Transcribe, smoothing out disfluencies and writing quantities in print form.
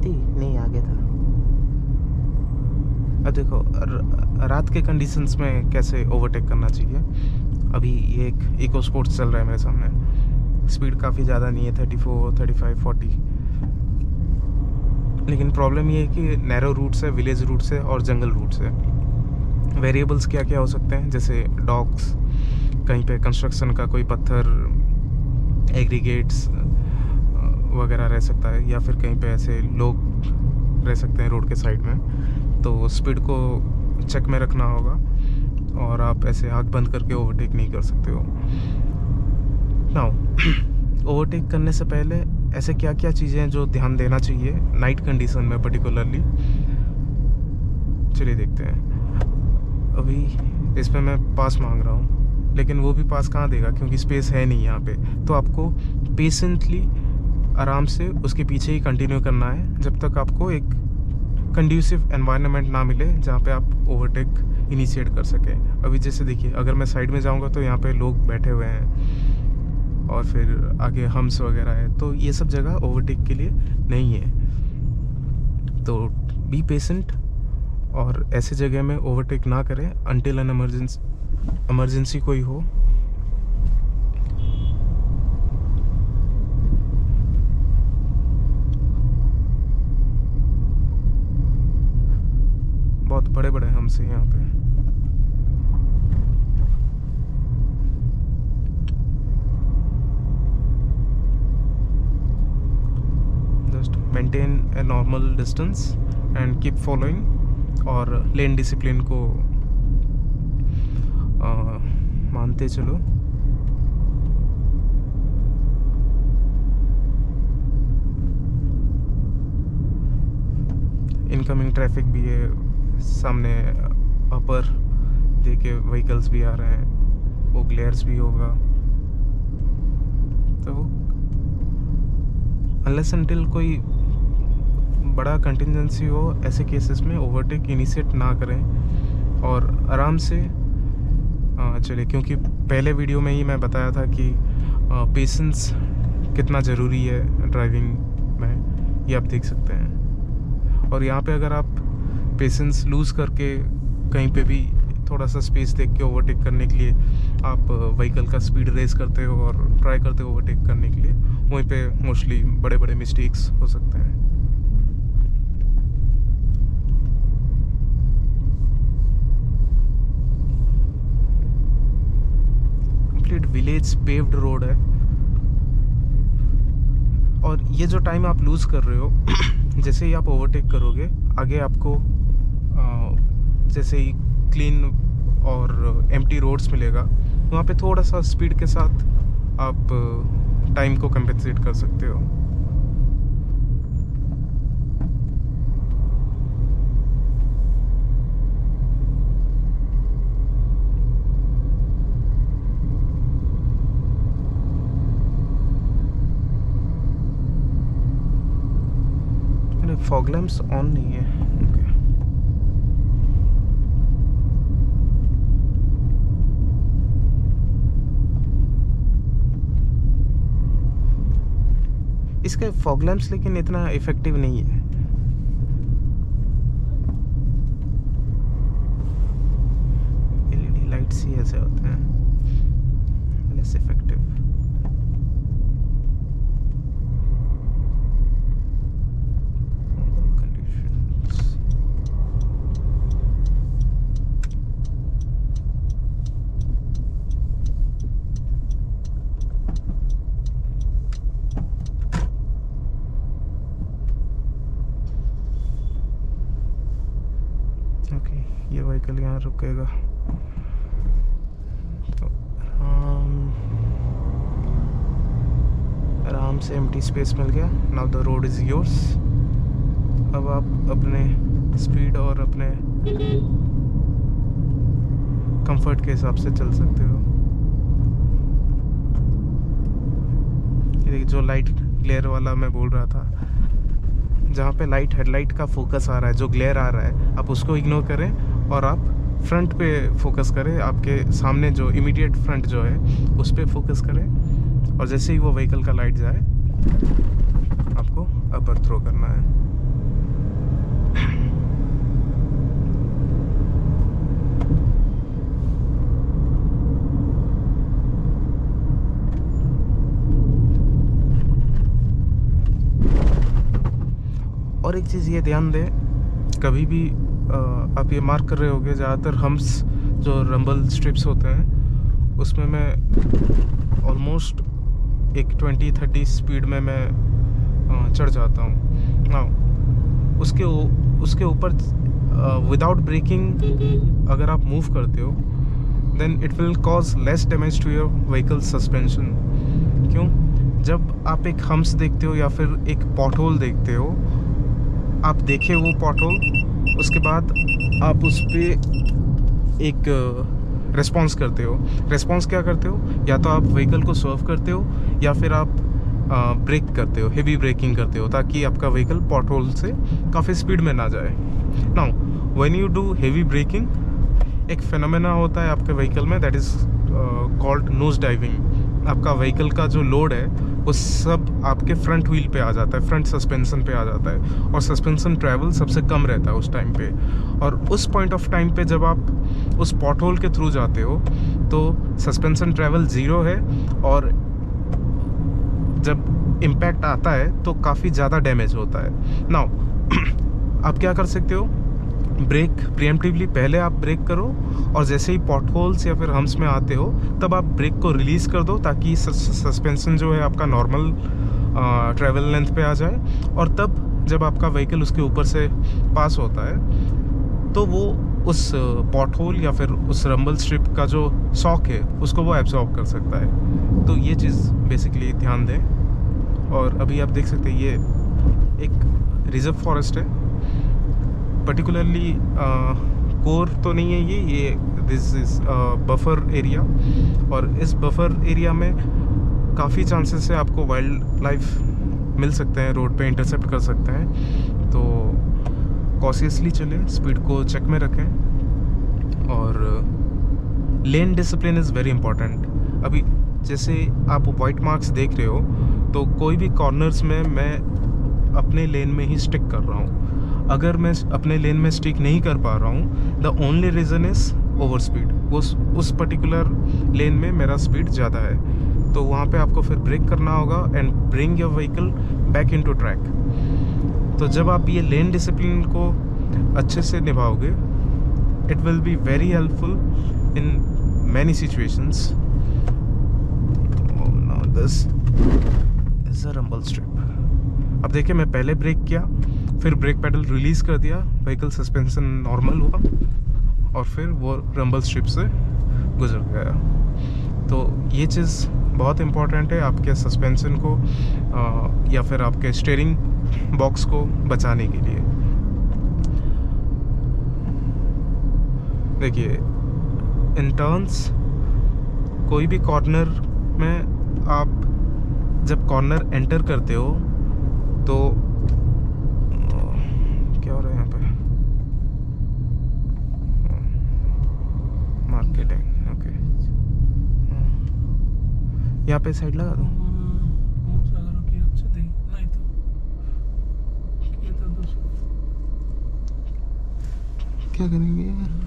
थी नहीं, आगे था। अब देखो रात के कंडीशंस में कैसे ओवरटेक करना चाहिए। अभी ये एक इको स्पोर्ट्स चल रहा है मेरे सामने, स्पीड काफ़ी ज़्यादा नहीं है, 34, 35, 40। लेकिन प्रॉब्लम ये है कि नैरो रूट्स है, विलेज रूट्स है और जंगल रूट्स है। वेरिएबल्स क्या क्या हो सकते हैं, जैसे डॉग्स, कहीं पे कंस्ट्रक्शन का कोई पत्थर, एग्रीगेट्स वगैरह रह सकता है, या फिर कहीं पे ऐसे लोग रह सकते हैं रोड के साइड में। तो स्पीड को चेक में रखना होगा और आप ऐसे आँख बंद करके ओवरटेक नहीं कर सकते हो। नाउ ओवरटेक करने से पहले ऐसे क्या क्या चीज़ें हैं जो ध्यान देना चाहिए नाइट कंडीशन में पर्टिकुलरली, चलिए देखते हैं। अभी इसमें मैं पास मांग रहा हूँ, लेकिन वो भी पास कहाँ देगा क्योंकि स्पेस है नहीं यहाँ पे। तो आपको पेशेंटली आराम से उसके पीछे ही कंटिन्यू करना है जब तक आपको एक कंड्यूसिव एनवायरनमेंट ना मिले जहाँ पे आप ओवरटेक इनिशिएट कर सकें। अभी जैसे देखिए, अगर मैं साइड में जाऊँगा तो यहाँ पे लोग बैठे हुए हैं और फिर आगे हम्स वगैरह है, तो ये सब जगह ओवरटेक के लिए नहीं है। तो बी पेशेंट और ऐसे जगह में ओवरटेक ना करें अनटिल एन इमरजेंसी कोई हो। बहुत बड़े बड़े हम्स हैं यहाँ पे। Just maintain a normal distance and keep following, और लेन डिसिप्लिन को मानते चलो। इनकमिंग ट्रैफिक भी है सामने, अपर देखे व्हीकल्स भी आ रहे हैं, वो ग्लेयर्स भी होगा। तो अनलेस अनटिल कोई बड़ा कंटिजेंसी हो, ऐसे केसेस में ओवरटेक इनिशिएट ना करें और आराम से चले। क्योंकि पहले वीडियो में ही मैं बताया था कि पेशेंस कितना ज़रूरी है ड्राइविंग में, ये आप देख सकते हैं। और यहाँ पे अगर आप पेशेंस लूज़ करके कहीं पे भी थोड़ा सा स्पेस देख के ओवरटेक करने के लिए आप व्हीकल का स्पीड रेस करते हो और ट्राई करते हो ओवरटेक करने के लिए, वहीं पे मोस्टली बड़े बड़े मिस्टेक्स हो सकते हैं। कंप्लीट विलेज पेव्ड रोड है, और ये जो टाइम आप लूज़ कर रहे हो जैसे ही आप ओवरटेक करोगे आगे आपको जैसे ही क्लीन और एम्प्टी रोड्स मिलेगा, वहाँ पे थोड़ा सा स्पीड के साथ आप टाइम को कंपेंसेट कर सकते हो। मेरे फॉग लैंप्स ऑन नहीं है। ओके, इसके फॉग लैंप्स लेकिन इतना इफेक्टिव नहीं है। एलईडी लाइट्स ही ऐसे होते हैं, लेस इफेक्टिव। ये व्हीकल यहाँ रुकेगा तो आराम से एम्प्टी स्पेस मिल गया। Now the road is yours. अब आप अपने स्पीड और अपने कंफर्ट के हिसाब से चल सकते हो। ये जो लाइट ग्लेयर वाला मैं बोल रहा था, जहाँ पे लाइट हेडलाइट का फोकस आ रहा है, जो ग्लेयर आ रहा है, आप उसको इग्नोर करें और आप फ्रंट पे फोकस करें। आपके सामने जो इमीडिएट फ्रंट जो है उस पे फोकस करें, और जैसे ही वो व्हीकल का लाइट जाए आपको अपर थ्रो करना है। और एक चीज़ ये ध्यान दें, कभी भी आप ये मार्क कर रहे होगे ज़्यादातर हम्स जो रंबल स्ट्रिप्स होते हैं उसमें मैं ऑलमोस्ट एक 20-30 स्पीड में मैं चढ़ जाता हूँ ना। उसके ऊपर विदाउट ब्रेकिंग अगर आप मूव करते हो then it will cause less damage to your vehicle suspension. क्यों? जब आप एक हम्स देखते हो या फिर एक पॉट होल देखते हो, आप देखे वो पॉट होल, उसके बाद आप उस पर एक रिस्पॉन्स करते हो। रिस्पॉन्स क्या करते हो? या तो आप व्हीकल को सर्व करते हो या फिर आप ब्रेक करते हो, हेवी ब्रेकिंग करते हो, ताकि आपका व्हीकल पॉट होल से काफ़ी स्पीड में ना जाए। Now when you do heavy braking, एक फिनोमेना होता है आपके व्हीकल में, that is called nose diving. आपका व्हीकल का जो लोड है वो सब आपके फ्रंट व्हील पे आ जाता है, फ्रंट सस्पेंशन पे आ जाता है, और सस्पेंशन ट्रैवल सबसे कम रहता है उस टाइम पे। और उस पॉइंट ऑफ टाइम पे जब आप उस पॉट होल के थ्रू जाते हो तो सस्पेंशन ट्रैवल ज़ीरो है, और जब इम्पैक्ट आता है तो काफ़ी ज़्यादा डैमेज होता है। नाउ आप क्या कर सकते हो? ब्रेक प्रीएम्प्टिवली पहले आप ब्रेक करो, और जैसे ही पॉट होल्स या फिर हम्स में आते हो तब आप ब्रेक को रिलीज़ कर दो, ताकि सस्पेंशन जो है आपका नॉर्मल ट्रैवल लेंथ पे आ जाए। और तब जब आपका व्हीकल उसके ऊपर से पास होता है तो वो उस पॉट होल या फिर उस रंबल स्ट्रिप का जो शॉक है उसको वो एब्जॉर्ब कर सकता है। तो ये चीज़ बेसिकली ध्यान दें। और अभी आप देख सकते हैं ये एक रिजर्व फॉरेस्ट है, पर्टिकुलरली कोर तो नहीं है ये दिस इज़ बफर एरिया, और इस बफर एरिया में काफ़ी चांसेस है आपको वाइल्ड लाइफ मिल सकते हैं, रोड पे इंटरसेप्ट कर सकते हैं। तो कॉशियसली चलें, स्पीड को चेक में रखें, और लेन डिसिप्लिन इज़ वेरी इंपॉर्टेंट। अभी जैसे आप वाइट मार्क्स देख रहे हो, तो कोई भी कॉर्नर्स में मैं अपने लेन में ही स्टिक कर रहा हूँ। अगर मैं अपने लेन में स्टिक नहीं कर पा रहा हूँ, the only reason is over speed. उस पर्टिकुलर लेन में मेरा स्पीड ज़्यादा है, तो वहाँ पे आपको फिर ब्रेक करना होगा and bring your vehicle back into track. तो जब आप ये लेन डिसिप्लिन को अच्छे से निभाओगे, it will be very helpful in many situations. This is a rumble strip. अब देखिए, मैं पहले ब्रेक किया, फिर ब्रेक पेडल रिलीज़ कर दिया, व्हीकल सस्पेंशन नॉर्मल हुआ, और फिर वो रंबल स्ट्रिप से गुजर गया। तो ये चीज़ बहुत इम्पॉर्टेंट है आपके सस्पेंशन को या फिर आपके स्टीयरिंग बॉक्स को बचाने के लिए। देखिए, इन टर्न्स कोई भी कॉर्नर में आप जब कॉर्नर एंटर करते हो तो क्या हो रहा है यहाँ पे? Marketing, okay. यहाँ पे साइड लगा दो। क्या करेंगे यार?